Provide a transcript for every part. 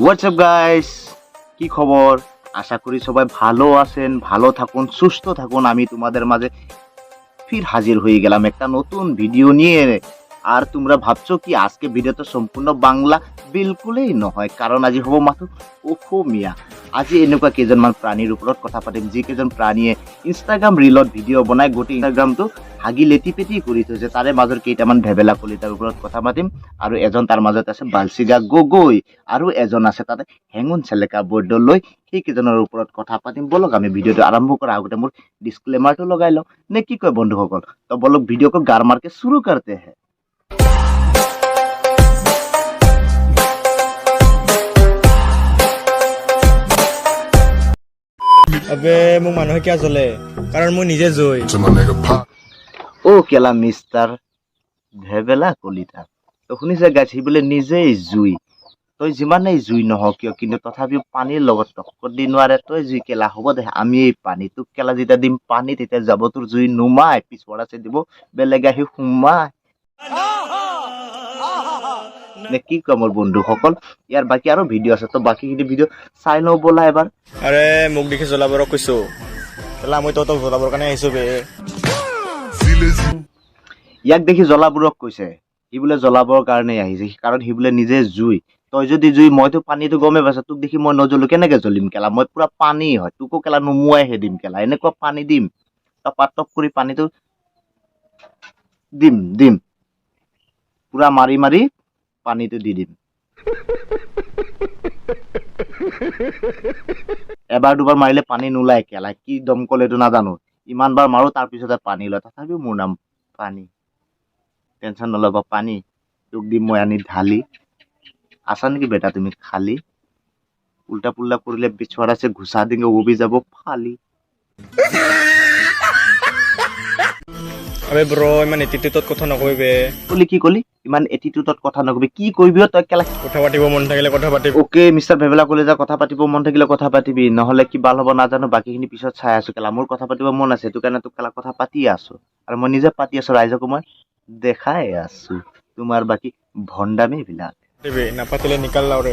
WhatsApp guys, কি খবর? আশা করি সবাই ভালো আছেন, ভালো থাকুন, সুস্থ থাকুন। আমি তোমাদের মাঝে ফির হাজির হয়ে গেলাম একটা নতুন ভিডিও নিয়ে। আর তোমরা ভাবছো কি আজকে ভিডিওটা সম্পূর্ণ বাংলা? বিলকুলেই নহয়, কারণ আজি হ'ব মাথো অসমীয়া। আজি এনেকুৱা কেইজনমান প্ৰাণীৰ ওপৰত কথা পাতিম, যিকেইজন প্ৰাণীয়ে ইনষ্টাগ্ৰাম ৰিলত ভিডিঅ' বনাই গোটেই ইনষ্টাগ্ৰামটো হাগি লেটি পেটি কৰি থৈছে। তাৰে মাজৰ কেইটামান ভেবেলা কলিতাৰ ওপৰত কথা পাতিম। আৰু এজন তাৰ মাজত আছে বালচিগা গগৈ, আৰু এজন আছে তাতে হেঙুন চেলেকা বৰদলৈ। সেইকেইজনৰ ওপৰত কথা পাতিম। বলক আমি ভিডিঅ'টো আৰম্ভ কৰাৰ আগতে মোৰ ডিছক্লেমাৰটো লগাই লওঁ, নে কি কয় বন্ধুসকল? তো বলক ভিডিও को गार मार के शुरू करते हैं। अबे মোক মানুহে কিয় জ্বলে কাৰণ মই নিজে জই ও কেলা মিস্টার ভেবেলা কলিতা, তো শুনিছে গাইছ, সি বোলে নিজেই জুই। তই যিমানেই জুই নহও কিয়, কিন্তু তথাপিও পানীৰ লগত টক্কৰ দি নোৱাৰে। তই জুই কেলা হ'ব দে, আমি এই পানী তোক কেলা যেতিয়া দিম পানী, তেতিয়া যাব তোৰ জুই নুমাই, পিছপৰা আছে দিব বেলেগ আহি সোমাই। নে কি কয় মোৰ বন্ধুসকল? ইয়াৰ বাকী আৰু ভিডিঅ' আছে, তো বাকীখিনি ভিডিঅ' চাই লওঁ ব'লা এবাৰ। আৰে মোক দেখি জ্বলাবৰ কৈছো কেলা মই তহঁতক জ্বলাবৰ কাৰণে আহিছো বে ইয়াক দেখি জ্বলাবোৰক কৈছে, সি বোলে জ্বলাবৰ কাৰণে আহিছে, কাৰণ সি বোলে নিজে জুই। তই যদি জুই, মইতো পানীটো গমেই পাইছো, তোক দেখি মই নজ্বলো কেনেকে জ্বলিম কেলা? মই পুৰা পানী হয়, তোকো কেলা নুমুৱাইহে দিম কেলা। এনেকুৱা পানী দিম, টপাটপ কৰি পানীটো দিম পুৰা মাৰি মাৰি পানীটো দি দিম। এবাৰ দুবাৰ মাৰিলে পানী নোলায় কেলা, কি দমকল এইটো নাজানো। ইমান বাৰ মাৰো, তাৰ পিছতে পানী লয়, তথাপিও মোৰ নাম পানী। টেনচন নল'বা, পানী তোক দিম মই আনি ঢালি। আছা নেকি বেটা তুমি খালি? উল্টা পুল্টা কৰিলে পিছুৱাত আছে ঘুচা দিঙে উবি যাব ফালি। আবে ব্ৰ ইমান এটিটিউডত কথা নকবি বে কি কলি? ইমান এটিটিউডত কথা নকবি? কি কৰিবি তই কেলা? কথা পাতিব মন থাকিলে কথা পাতিব। ওকে মিষ্টাৰ ভেবেলা কলিতা, কথা পাতিব মন থাকিলে কথা পাতিবি, নহলে কি বাল হ'ব নাজানো। বাকীখিনি পিছত চাই আছো কেলা। মোৰ কথা পাতিব মন আছে, সেইটো কাৰণে তোক কেলা কথা পাতি আছো, আৰু মই নিজে পাতি আছো, ৰাইজকো মই দেখাই আছো তোমাৰ বাকী ভণ্ডামি বিলাক। নাপাতিলে নিকাল লাউৰে।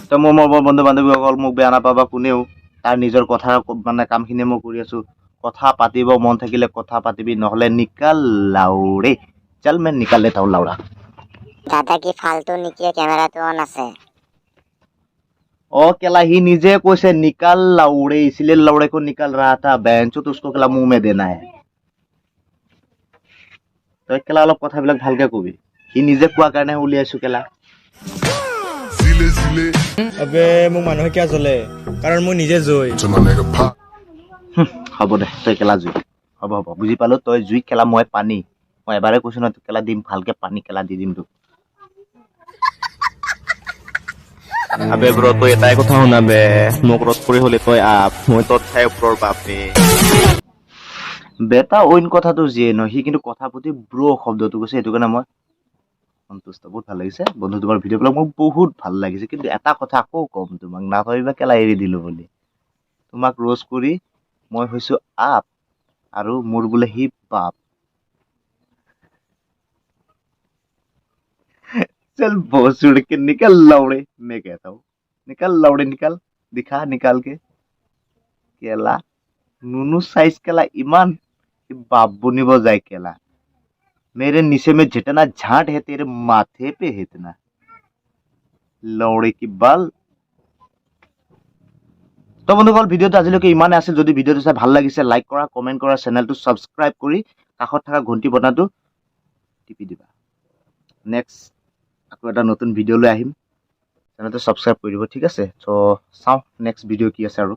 তো মোৰ বন্ধু বান্ধৱীসকল, মোক বেয়া নাপাবা কোনেও। তাৰ নিজৰ কথা মানে কামখিনি মই কৰি আছো। কথা পাতিব মন থাকিলে কথা পাতিবি, নহলে নিকাল লাউৰে। চল মই নিকাল লেতা হूं লাউৰা। দাদা কি ফালতু নেকি? কেমেৰাটো অন আছে। ओ केला ही নিজে কৈছে निकाल लाउड़े, इसलिए लाउड़े को निकाल रहा था। बेंचो तो उसको केला मुंह में देना है। तो केला অলপ কথাবিলাক ভালকে কবি। সি নিজে কোৱা কাৰণে উলিয়াইছো কেলা। আবে মোক মানুহে কিয় জ্বলে কাৰণ মই নিজে জই হ'ব দে, তই কেলা জুই। হ'ব বুজি পালো, তই জুই কেলা, মই পানী। মই এবাৰে কৈছো ন, তোক কেলা দিম ভালকে পানী কেলা দি দিম তোক। আবে ব্ৰ, তই এটাই কথা শুনা বে, মোক ৰদ কৰি হলে তই আপ, মই তোৰ ঠাই ওপৰৰ বাপ বে। বেটা অইন কথাটো যিয়ে নহয়, সি কিন্তু কথা প্ৰতি ব্ৰ শব্দটো কৈছে, সেইটো কাৰণে মই সন্তুষ্ট। বহুত ভাল লাগিছে বন্ধু, তোমাৰ ভিডিঅ'বিলাক মোক বহুত ভাল লাগিছে। কিন্তু এটা কথা আকৌ কম তোমাক, নাভাবিবা কেলা এৰি দিলো বুলি। তোমাক ৰ'জ কৰি মই হৈছো আপ, আৰু মোৰ বোলে সি বাপ। चल भोसड़ के निकल लौड़े, मैं कहता हूँ निकल लौड़े, निकल दिखा निकाल के केला। नुनू साइज केला इमान बाप बुनिब जाए केला। मेरे नीचे में जितना झाट है तेरे माथे पे है इतना। लौड़े की बाल। তো বন্ধুসকল, ভিডিঅ'টো আজিলৈকে ইমানে আছিল। যদি ভিডিঅ'টো চাই ভাল লাগিছে, লাইক কৰা, কমেণ্ট কৰা, চেনেলটো ছাবস্ক্ৰাইব কৰি কাষত থকা ঘণ্টি বটনটো টিপি দিবা। নেক্সট আকৌ এটা নতুন ভিডিঅ' লৈ আহিম, চেনেলটো ছাবস্ক্ৰাইব কৰি দিব, ঠিক আছে? চ' চাওঁ নেক্সট ভিডিঅ' কি আছে আৰু।